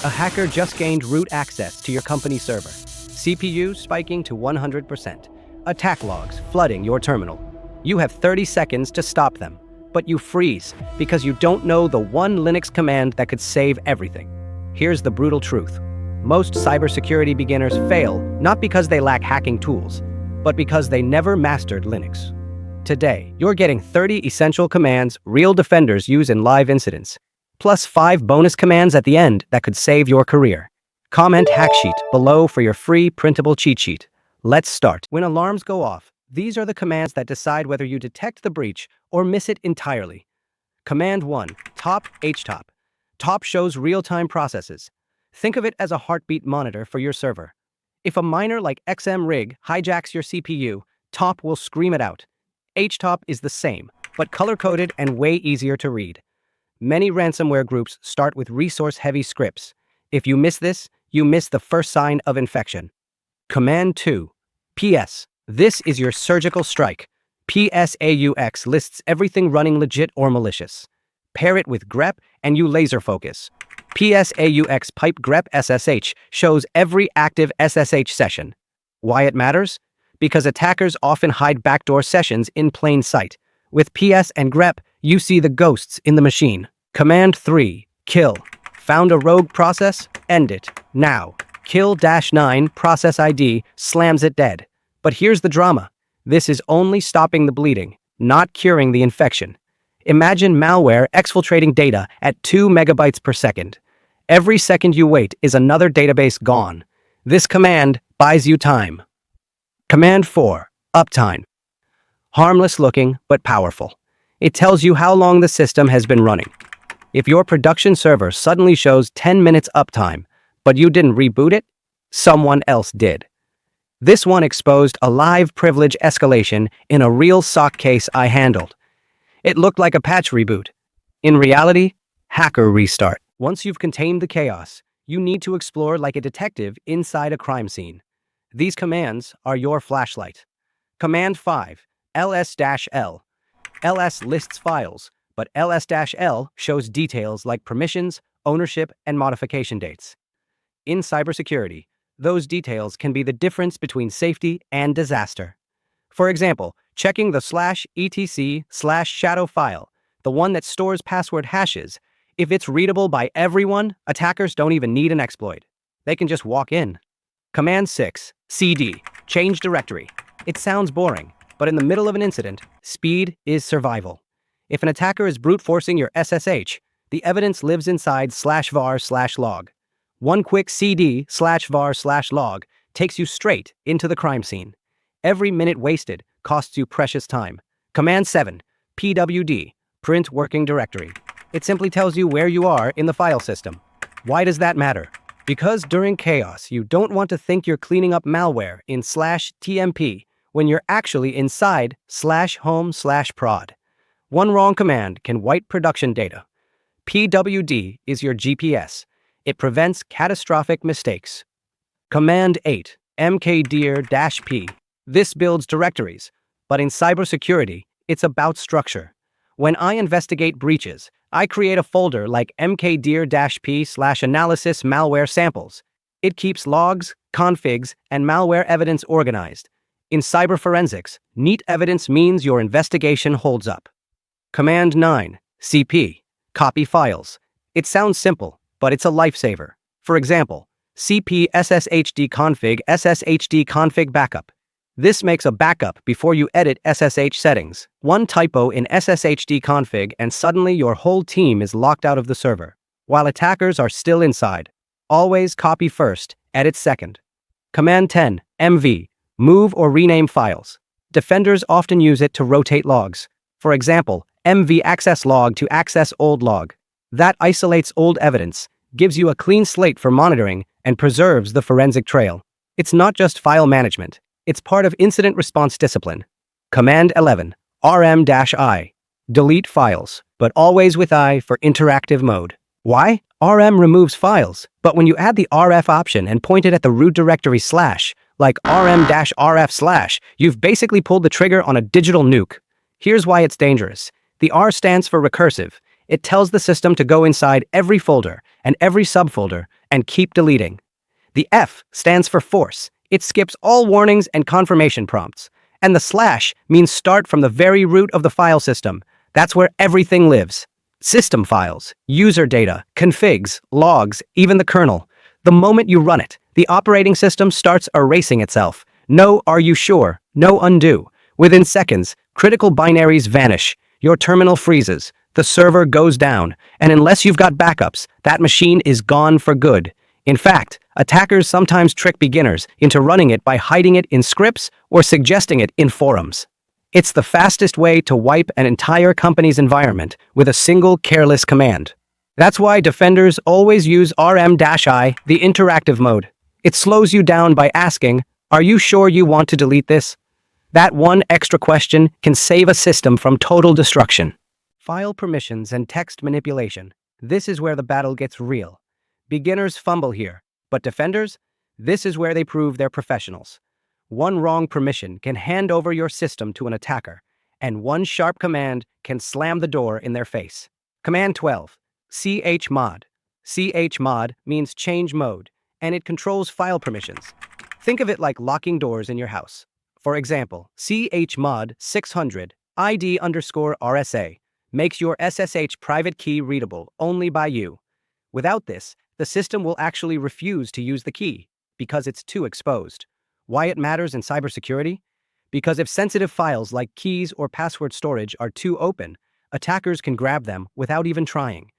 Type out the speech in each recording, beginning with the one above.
A hacker just gained root access to your company server. CPU spiking to 100%. Attack logs flooding your terminal. You have 30 seconds to stop them, but you freeze because you don't know the one Linux command that could save everything. Here's the brutal truth. Most cybersecurity beginners fail not because they lack hacking tools, but because they never mastered Linux. Today, you're getting 30 essential commands real defenders use in live incidents, plus 5 bonus commands at the end that could save your career. Comment hack sheet below for your free printable cheat sheet. Let's start. When alarms go off, these are the commands that decide whether you detect the breach or miss it entirely. Command 1, top htop. Top shows real-time processes. Think of it as a heartbeat monitor for your server. If a miner like XMRig hijacks your CPU, top will scream it out. Htop is the same, but color-coded and way easier to read. Many ransomware groups start with resource-heavy scripts. If you miss this, you miss the first sign of infection. Command 2, PS. This is your surgical strike. PSAUX lists everything running legit or malicious. Pair it with grep and you laser focus. PSAUX pipe grep SSH shows every active SSH session. Why it matters? Because attackers often hide backdoor sessions in plain sight. With PS and grep, you see the ghosts in the machine. Command 3, kill. Found a rogue process? End it, now. Kill-9 process ID slams it dead. But here's the drama. This is only stopping the bleeding, not curing the infection. Imagine malware exfiltrating data at 2 megabytes per second. Every second you wait is another database gone. This command buys you time. Command 4, uptime. Harmless looking, but powerful. It tells you how long the system has been running. If your production server suddenly shows 10 minutes uptime, but you didn't reboot it, someone else did. This one exposed a live privilege escalation in a real SOC case I handled. It looked like a patch reboot. In reality, hacker restart. Once you've contained the chaos, you need to explore like a detective inside a crime scene. These commands are your flashlight. Command 5, ls-l. ls lists files, but ls-l shows details like permissions, ownership, and modification dates. In cybersecurity, those details can be the difference between safety and disaster. For example, checking the /etc/shadow file, the one that stores password hashes. If it's readable by everyone, attackers don't even need an exploit. They can just walk in. Command 6, cd, change directory. It sounds boring, but in the middle of an incident, speed is survival. If an attacker is brute forcing your SSH, the evidence lives inside /var/log. One quick cd/var/log takes you straight into the crime scene. Every minute wasted costs you precious time. Command 7, pwd, print working directory. It simply tells you where you are in the file system. Why does that matter? Because during chaos, you don't want to think you're cleaning up malware in /tmp when you're actually inside /home/prod. One wrong command can wipe production data. pwd is your GPS. It prevents catastrophic mistakes. Command 8, mkdir-p. This builds directories, but in cybersecurity, it's about structure. When I investigate breaches, I create a folder like mkdir-p/analysis malware samples. It keeps logs, configs, and malware evidence organized. In cyber forensics, neat evidence means your investigation holds up. Command 9, cp, copy files. It sounds simple, but it's a lifesaver. For example, cp sshd-config backup. This makes a backup before you edit SSH settings. One typo in sshd-config and suddenly your whole team is locked out of the server, while attackers are still inside. Always copy first, edit second. Command 10, mv, move or rename files. Defenders often use it to rotate logs. For example, mv access log to access old log. That isolates old evidence, gives you a clean slate for monitoring, and preserves the forensic trail. It's not just file management. It's part of incident response discipline. Command 11, rm-i. Delete files, but always with I for interactive mode. Why? RM removes files, but when you add the RF option and point it at the root directory / like rm-rf/, you've basically pulled the trigger on a digital nuke. Here's why it's dangerous. The R stands for recursive. It tells the system to go inside every folder and every subfolder and keep deleting. The F stands for force. It skips all warnings and confirmation prompts. And the slash means start from the very root of the file system. That's where everything lives. System files, user data, configs, logs, even the kernel. The moment you run it, the operating system starts erasing itself. No "are you sure?" No undo. Within seconds, critical binaries vanish. Your terminal freezes. The server goes down. And unless you've got backups, that machine is gone for good. In fact, attackers sometimes trick beginners into running it by hiding it in scripts or suggesting it in forums. It's the fastest way to wipe an entire company's environment with a single careless command. That's why defenders always use RM-I, the interactive mode. It slows you down by asking, "Are you sure you want to delete this?" That one extra question can save a system from total destruction. File permissions and text manipulation. This is where the battle gets real. Beginners fumble here, but defenders, this is where they prove they're professionals. One wrong permission can hand over your system to an attacker, and one sharp command can slam the door in their face. Command 12, chmod. Chmod means change mode, and it controls file permissions. Think of it like locking doors in your house. For example, chmod 600 ID_RSA makes your SSH private key readable only by you. Without this, the system will actually refuse to use the key because it's too exposed. Why it matters in cybersecurity? Because if sensitive files like keys or password storage are too open, attackers can grab them without even trying.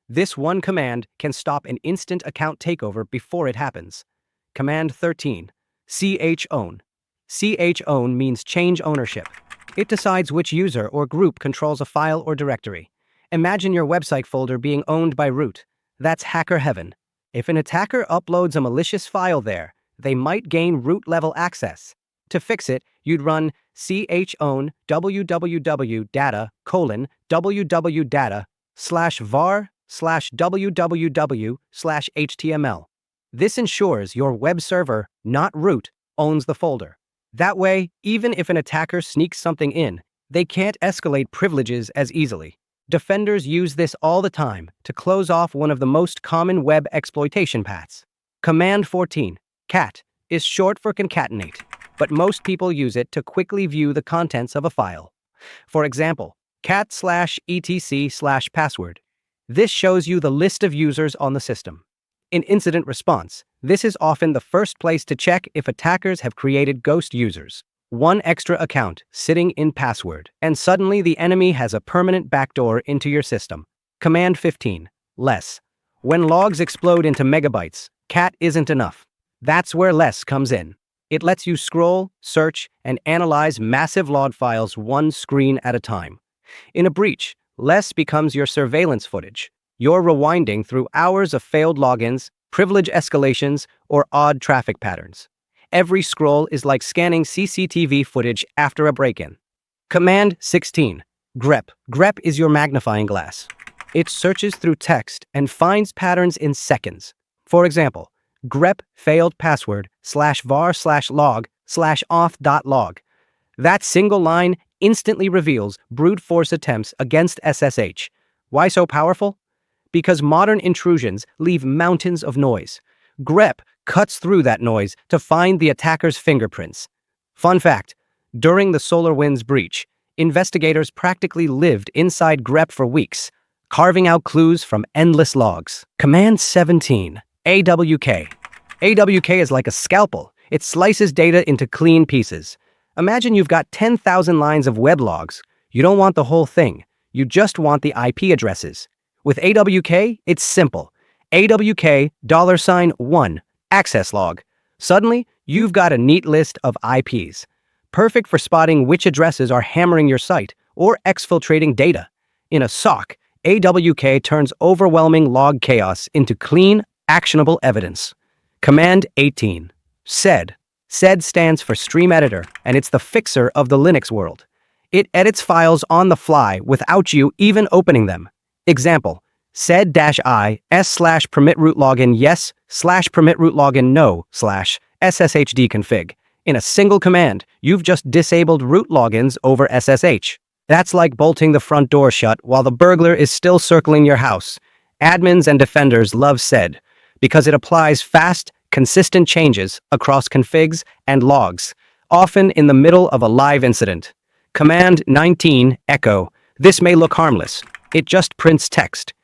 This one command can stop an instant account takeover before it happens. Command 13, chown. Chown means change ownership. It decides which user or group controls a file or directory. Imagine your website folder being owned by root. That's hacker heaven. If an attacker uploads a malicious file there, they might gain root-level access. To fix it, you'd run chown www.data:/var/www/html. This ensures your web server, not root, owns the folder. That way, even if an attacker sneaks something in, they can't escalate privileges as easily. Defenders use this all the time to close off one of the most common web exploitation paths. Command 14, cat, is short for concatenate, but most people use it to quickly view the contents of a file. For example, cat/etc/password. This shows you the list of users on the system. In incident response, this is often the first place to check if attackers have created ghost users. One extra account sitting in password, and suddenly the enemy has a permanent backdoor into your system. Command 15, less. When logs explode into megabytes, cat isn't enough. That's where less comes in. It lets you scroll, search, and analyze massive log files one screen at a time. In a breach, less becomes your surveillance footage. You're rewinding through hours of failed logins, privilege escalations, or odd traffic patterns. Every scroll is like scanning CCTV footage after a break-in. Command 16, grep. Grep is your magnifying glass. It searches through text and finds patterns in seconds. For example, grep failed password /var/log/auth.log. That single line instantly reveals brute force attempts against SSH. Why so powerful? Because modern intrusions leave mountains of noise. Grep cuts through that noise to find the attacker's fingerprints. Fun fact, during the SolarWinds breach, investigators practically lived inside grep for weeks, carving out clues from endless logs. Command 17, AWK. AWK is like a scalpel. It slices data into clean pieces. Imagine you've got 10,000 lines of web logs. You don't want the whole thing. You just want the IP addresses. With AWK, it's simple. AWK $1 access log. Suddenly, you've got a neat list of IPs. Perfect for spotting which addresses are hammering your site or exfiltrating data. In a SOC, AWK turns overwhelming log chaos into clean, actionable evidence. Command 18, sed. Sed stands for Stream Editor, and it's the fixer of the Linux world. It edits files on the fly without you even opening them. Example, sed-i s/permit root login yes/permit root login no/sshd config. In a single command, you've just disabled root logins over SSH. That's like bolting the front door shut while the burglar is still circling your house. Admins and defenders love sed because it applies fast, consistent changes across configs and logs, often in the middle of a live incident. Command 19 echo. This may look harmless. It just prints text.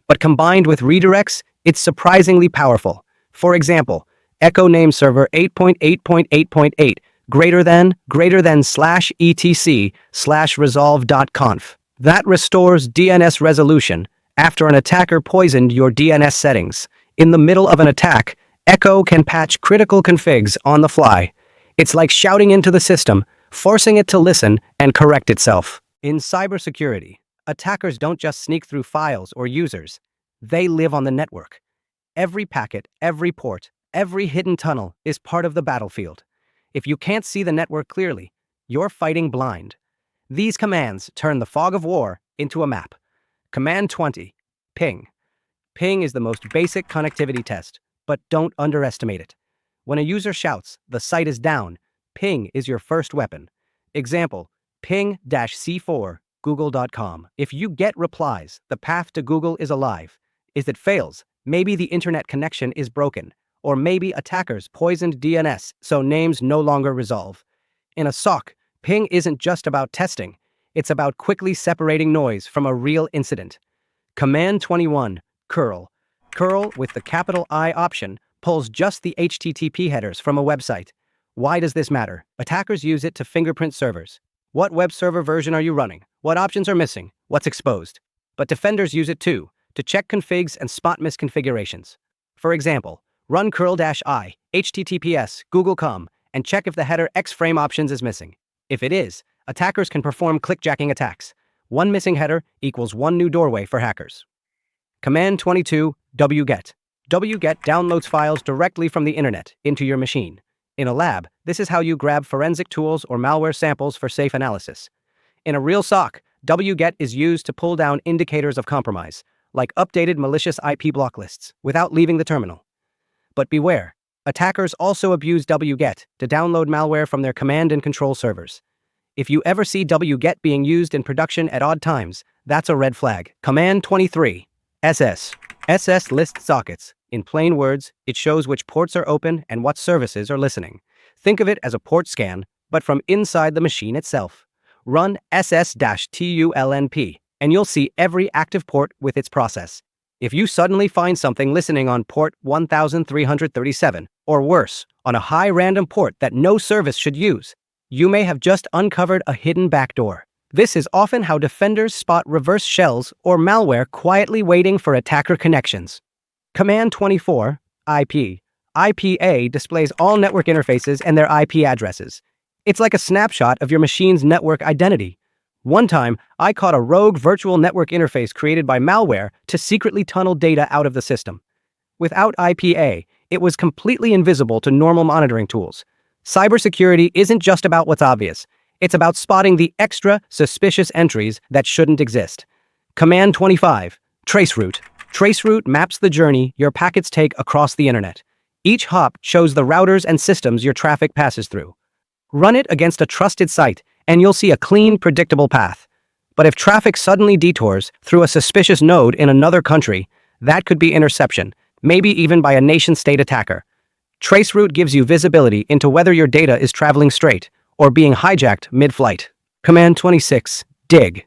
But combined with redirects, it's surprisingly powerful. For example, echo name server 8.8.8.8 greater than /etc/resolve.conf. That restores DNS resolution after an attacker poisoned your DNS settings. In the middle of an attack, Echo can patch critical configs on the fly. It's like shouting into the system, forcing it to listen and correct itself. In cybersecurity, attackers don't just sneak through files or users. They live on the network. Every packet, every port, every hidden tunnel is part of the battlefield. If you can't see the network clearly, you're fighting blind. These commands turn the fog of war into a map. Command 20, ping. Ping is the most basic connectivity test, but don't underestimate it. When a user shouts, "The site is down," ping is your first weapon. Example, ping-c4, google.com. If you get replies, the path to Google is alive. If it fails, maybe the internet connection is broken, or maybe attackers poisoned DNS, so names no longer resolve. In a SOC, ping isn't just about testing. It's about quickly separating noise from a real incident. Command 21, curl. Curl, with the capital I option, pulls just the HTTP headers from a website. Why does this matter? Attackers use it to fingerprint servers. What web server version are you running? What options are missing? What's exposed? But defenders use it too, to check configs and spot misconfigurations. For example, run curl-I, https, google.com, and check if the header X-frame options is missing. If it is, attackers can perform clickjacking attacks. One missing header equals one new doorway for hackers. Command 22, wget. Wget downloads files directly from the internet into your machine. In a lab, this is how you grab forensic tools or malware samples for safe analysis. In a real SOC, wget is used to pull down indicators of compromise, like updated malicious IP block lists, without leaving the terminal. But beware, attackers also abuse wget to download malware from their command and control servers. If you ever see wget being used in production at odd times, that's a red flag. Command 23, ss. SS lists sockets. In plain words, it shows which ports are open and what services are listening. Think of it as a port scan, but from inside the machine itself. Run ss-tulnp, and you'll see every active port with its process. If you suddenly find something listening on port 1337, or worse, on a high random port that no service should use, you may have just uncovered a hidden backdoor. This is often how defenders spot reverse shells or malware quietly waiting for attacker connections. Command 24, IP. IPA displays all network interfaces and their IP addresses. It's like a snapshot of your machine's network identity. One time, I caught a rogue virtual network interface created by malware to secretly tunnel data out of the system. Without IPA, it was completely invisible to normal monitoring tools. Cybersecurity isn't just about what's obvious. It's about spotting the extra suspicious entries that shouldn't exist. Command 25, traceroute. Traceroute maps the journey your packets take across the internet. Each hop shows the routers and systems your traffic passes through. Run it against a trusted site, and you'll see a clean, predictable path. But if traffic suddenly detours through a suspicious node in another country, that could be interception, maybe even by a nation-state attacker. Traceroute gives you visibility into whether your data is traveling straight or being hijacked mid-flight. Command 26, dig.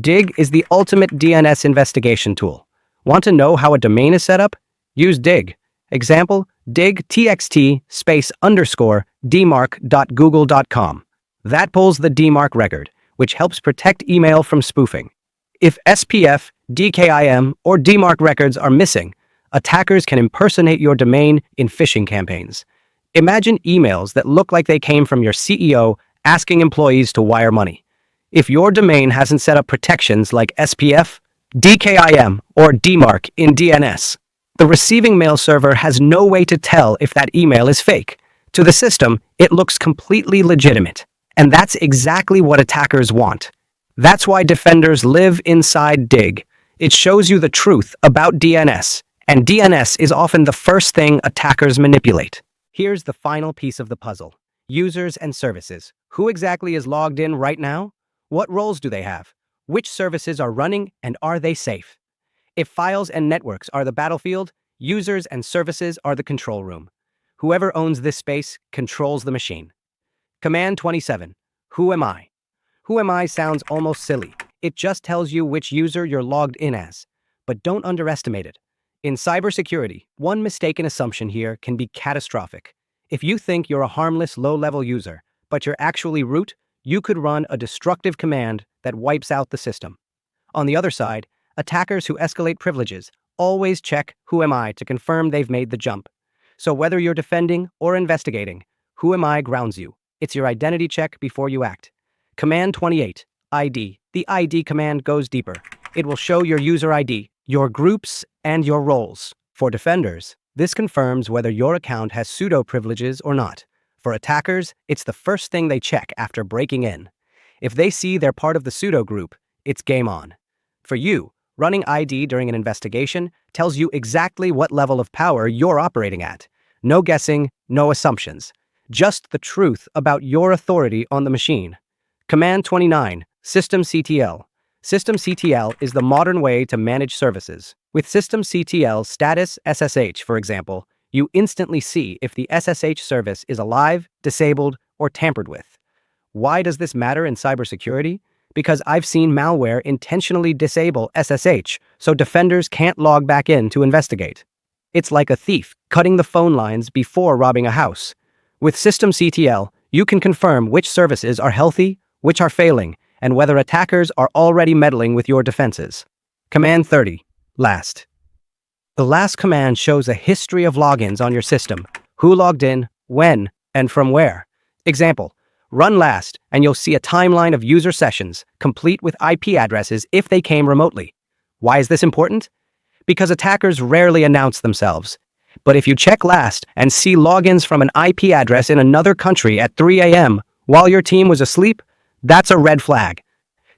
Dig is the ultimate DNS investigation tool. Want to know how a domain is set up? Use dig. Example, dig txt_/dmarc.google.com. That pulls the DMARC record, which helps protect email from spoofing. If SPF, DKIM, or DMARC records are missing, attackers can impersonate your domain in phishing campaigns. Imagine emails that look like they came from your CEO asking employees to wire money. If your domain hasn't set up protections like SPF, DKIM, or DMARC in DNS, the receiving mail server has no way to tell if that email is fake. To the system, it looks completely legitimate. And that's exactly what attackers want. That's why defenders live inside dig. It shows you the truth about DNS, and DNS is often the first thing attackers manipulate. Here's the final piece of the puzzle. Users and services. Who exactly is logged in right now? What roles do they have? Which services are running, and are they safe? If files and networks are the battlefield, Users and services are the control room. Whoever owns this space controls the machine. Command 27. Who am I? Who am I sounds almost silly. It just tells you which user you're logged in as. But don't underestimate it. In cybersecurity, one mistaken assumption here can be catastrophic. If you think you're a harmless low-level user, but you're actually root, you could run a destructive command that wipes out the system. On the other side, attackers who escalate privileges always check who am I to confirm they've made the jump. So whether you're defending or investigating, who am I grounds you. It's your identity check before you act. Command 28, ID. The ID command goes deeper. It will show your user ID, your groups, and your roles. For defenders, this confirms whether your account has pseudo privileges or not. For attackers, it's the first thing they check after breaking in. If they see they're part of the pseudo group, it's game on. For you, running ID during an investigation tells you exactly what level of power you're operating at. No guessing, no assumptions. Just the truth about your authority on the machine. Command 29, systemctl. Systemctl is the modern way to manage services. With systemctl status SSH, for example, you instantly see if the SSH service is alive, disabled, or tampered with. Why does this matter in cybersecurity? Because I've seen malware intentionally disable SSH so defenders can't log back in to investigate. It's like a thief cutting the phone lines before robbing a house. With systemctl, you can confirm which services are healthy, which are failing, and whether attackers are already meddling with your defenses. Command 30. Last. The last command shows a history of logins on your system, who logged in, when, and from where. Example, run last, and you'll see a timeline of user sessions, complete with IP addresses if they came remotely. Why is this important? Because attackers rarely announce themselves. But if you check last and see logins from an IP address in another country at 3 a.m. while your team was asleep, that's a red flag.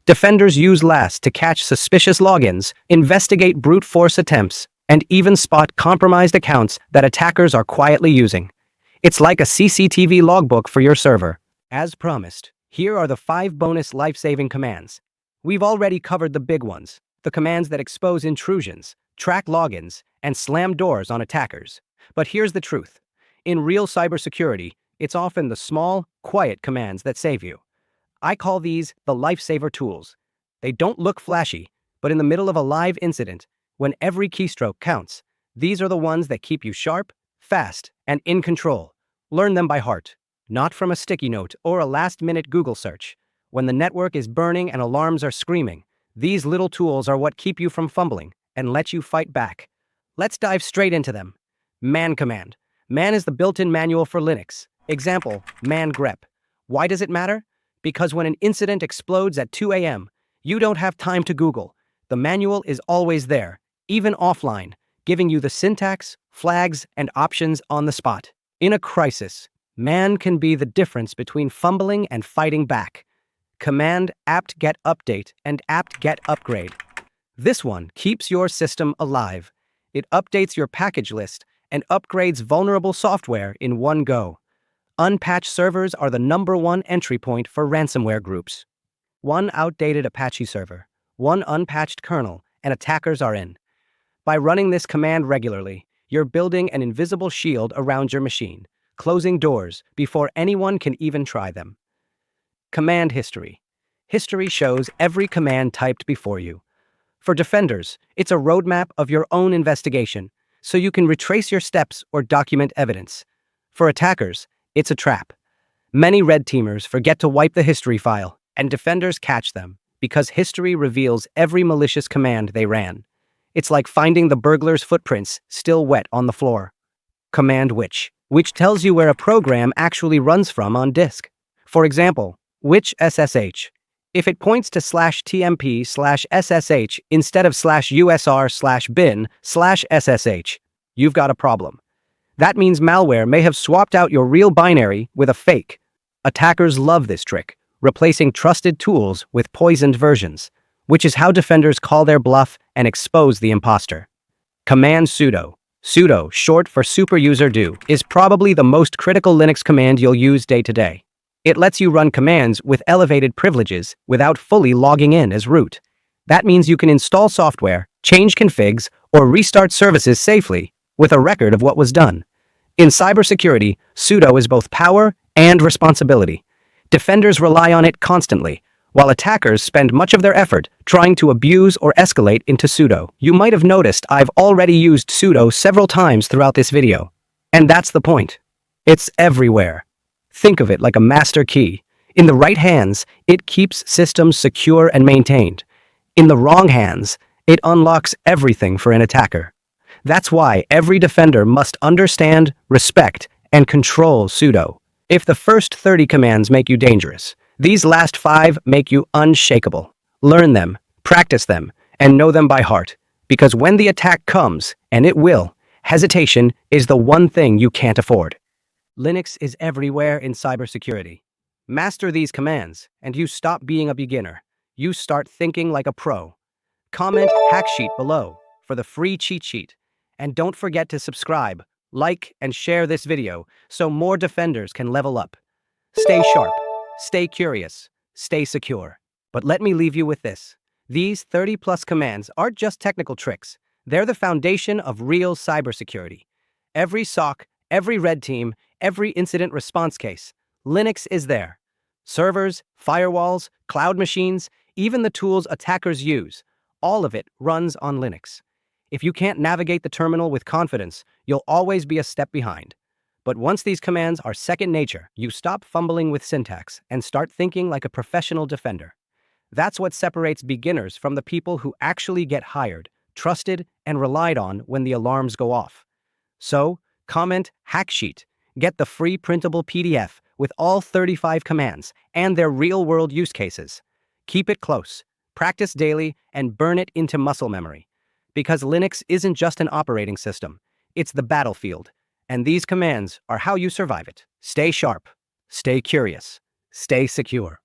Defenders use last to catch suspicious logins, investigate brute force attempts, and even spot compromised accounts that attackers are quietly using. It's like a CCTV logbook for your server. As promised, here are the 5 bonus life-saving commands. We've already covered the big ones, the commands that expose intrusions, track logins, and slam doors on attackers. But here's the truth. In real cybersecurity, it's often the small, quiet commands that save you. I call these the lifesaver tools. They don't look flashy, but in the middle of a live incident, when every keystroke counts, these are the ones that keep you sharp, fast, and in control. Learn them by heart, not from a sticky note or a last-minute Google search. When the network is burning and alarms are screaming, these little tools are what keep you from fumbling and let you fight back. Let's dive straight into them. Man command. Man is the built-in manual for Linux. Example, man grep. Why does it matter? Because when an incident explodes at 2 a.m., you don't have time to Google. The manual is always there, even offline, giving you the syntax, flags, and options on the spot. In a crisis, man can be the difference between fumbling and fighting back. Command apt-get update and apt-get upgrade. This one keeps your system alive. It updates your package list and upgrades vulnerable software in one go. Unpatched servers are the #1 entry point for ransomware groups. One outdated Apache server, one unpatched kernel, and attackers are in. By running this command regularly, you're building an invisible shield around your machine, closing doors before anyone can even try them. Command history. History shows every command typed before you. For defenders, it's a roadmap of your own investigation, so you can retrace your steps or document evidence. For attackers, it's a trap. Many red teamers forget to wipe the history file, and defenders catch them because history reveals every malicious command they ran. It's like finding the burglar's footprints still wet on the floor. Command which tells you where a program actually runs from on disk. For example, which SSH. If it points to /tmp/ssh instead of /usr/bin/ssh, you've got a problem. That means malware may have swapped out your real binary with a fake. Attackers love this trick, replacing trusted tools with poisoned versions, which is how defenders call their bluff and expose the imposter. Command sudo. Sudo, short for superuser is probably the most critical Linux command you'll use day to day. It lets you run commands with elevated privileges without fully logging in as root. That means you can install software, change configs, or restart services safely with a record of what was done. In cybersecurity, sudo is both power and responsibility. Defenders rely on it constantly, while attackers spend much of their effort trying to abuse or escalate into sudo. You might have noticed I've already used sudo several times throughout this video. And that's the point. It's everywhere. Think of it like a master key. In the right hands, it keeps systems secure and maintained. In the wrong hands, it unlocks everything for an attacker. That's why every defender must understand, respect, and control sudo. If the first 30 commands make you dangerous, these last 5 make you unshakable. Learn them, practice them, and know them by heart. Because when the attack comes, and it will, hesitation is the one thing you can't afford. Linux is everywhere in cybersecurity. Master these commands, and you stop being a beginner. You start thinking like a pro. Comment hack sheet below for the free cheat sheet. And don't forget to subscribe, like, and share this video so more defenders can level up. Stay sharp, stay curious, stay secure. But let me leave you with this. These 30+ commands aren't just technical tricks. They're the foundation of real cybersecurity. Every SOC, every red team, every incident response case, Linux is there. Servers, firewalls, cloud machines, even the tools attackers use, all of it runs on Linux. If you can't navigate the terminal with confidence, you'll always be a step behind. But once these commands are second nature, you stop fumbling with syntax and start thinking like a professional defender. That's what separates beginners from the people who actually get hired, trusted, and relied on when the alarms go off. So, comment hack sheet. Get the free printable PDF with all 35 commands and their real-world use cases. Keep it close, practice daily, and burn it into muscle memory. Because Linux isn't just an operating system, it's the battlefield, and these commands are how you survive it. Stay sharp, stay curious, stay secure.